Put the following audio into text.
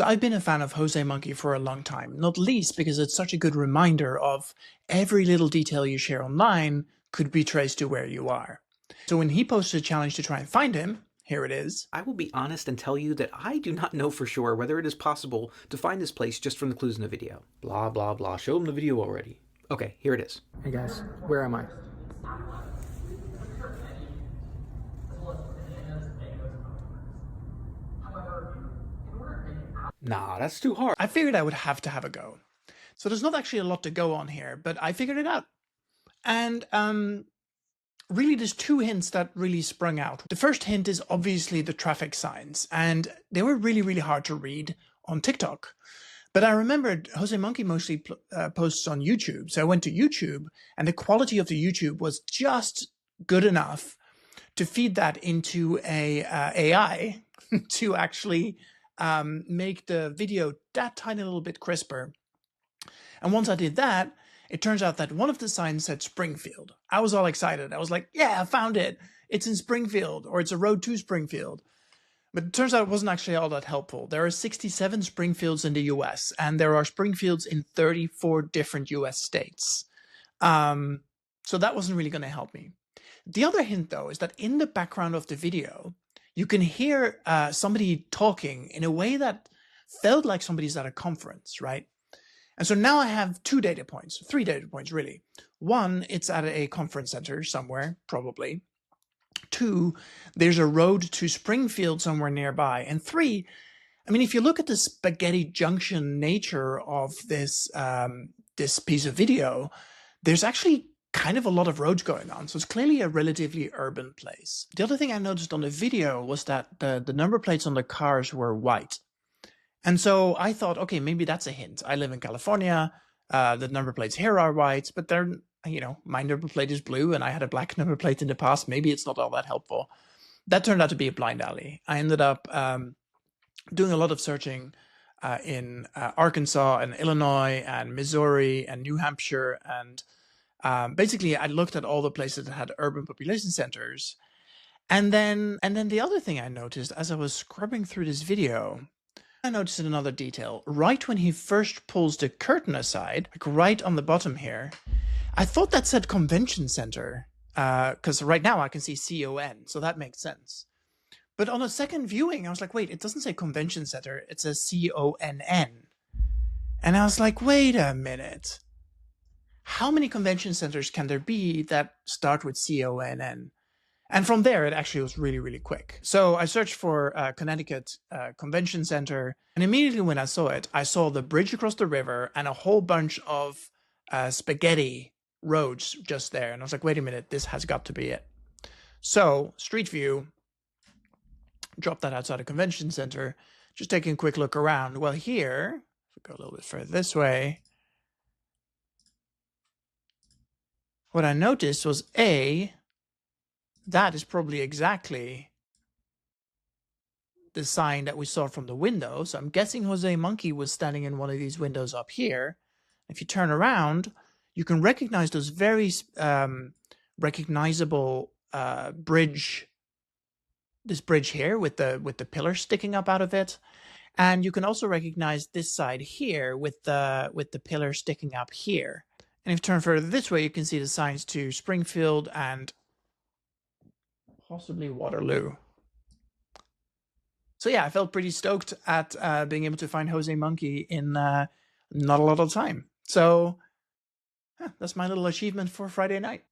So I've been a fan of Jose Monkey for a long time, not least because it's such a good reminder of every little detail you share online could be traced to where you are. So when he posted a challenge to try and find him, here it is. I will be honest and tell you that I do not know for sure whether it is possible to find this place just from the clues in the video. Blah, blah, blah. Show them the video already. Okay, here it is. Hey guys, where am I? Nah, that's too hard. I figured I would have to have a go. So there's not actually a lot to go on here, but I figured it out. And really there's two hints that really sprung out. The first hint is obviously the traffic signs, and they were really, really hard to read on TikTok. But I remembered Jose Monkey mostly posts on YouTube. So I went to YouTube, and the quality of the YouTube was just good enough to feed that into a AI to actually make the video that tiny little bit crisper. And once I did that, it turns out that one of the signs said Springfield. I was all excited. I was like, yeah, I found it. It's in Springfield, or it's a road to Springfield. But it turns out it wasn't actually all that helpful. There are 67 Springfields in the US, and there are Springfields in 34 different US states. So that wasn't really going to help me. The other hint, though, is that in the background of the video, you can hear somebody talking in a way that felt like somebody's at a conference, right? And so now I have three data points, really. One, it's at a conference center somewhere, probably. Two, there's a road to Springfield somewhere nearby. And three, I mean, if you look at the spaghetti junction nature of this, this piece of video, there's actually kind of a lot of roads going on. So it's clearly a relatively urban place. The other thing I noticed on the video was that the number plates on the cars were white. And so I thought, okay, maybe that's a hint. I live in California. The number plates here are white, but they're, you know, my number plate is blue and I had a black number plate in the past. Maybe it's not all that helpful. That turned out to be a blind alley. I ended up doing a lot of searching in Arkansas and Illinois and Missouri and New Hampshire. And basically I looked at all the places that had urban population centers. And then the other thing I noticed as I was scrubbing through this video, I noticed another detail. Right when he first pulls the curtain aside, like right on the bottom here, I thought that said convention center, because right now I can see CON, so that makes sense. But on a second viewing, I was like, wait, it doesn't say convention center, it says CONN. And I was like, wait a minute. How many convention centers can there be that start with CONN? And from there, it actually was really, really quick. So I searched for Connecticut Convention Center. And immediately when I saw it, I saw the bridge across the river and a whole bunch of spaghetti roads just there. And I was like, wait a minute, this has got to be it. So Street View, drop that outside a convention center, just taking a quick look around. Well, here, if we go a little bit further this way, what I noticed was that is probably exactly the sign that we saw from the window. So I'm guessing Jose Monkey was standing in one of these windows up here. If you turn around, you can recognize those very recognizable bridge. This bridge here with the pillar sticking up out of it, and you can also recognize this side here with the pillar sticking up here. And if you turn further this way, you can see the signs to Springfield and possibly Waterloo. So yeah, I felt pretty stoked at being able to find Jose Monkey in not a lot of time. So that's my little achievement for Friday night.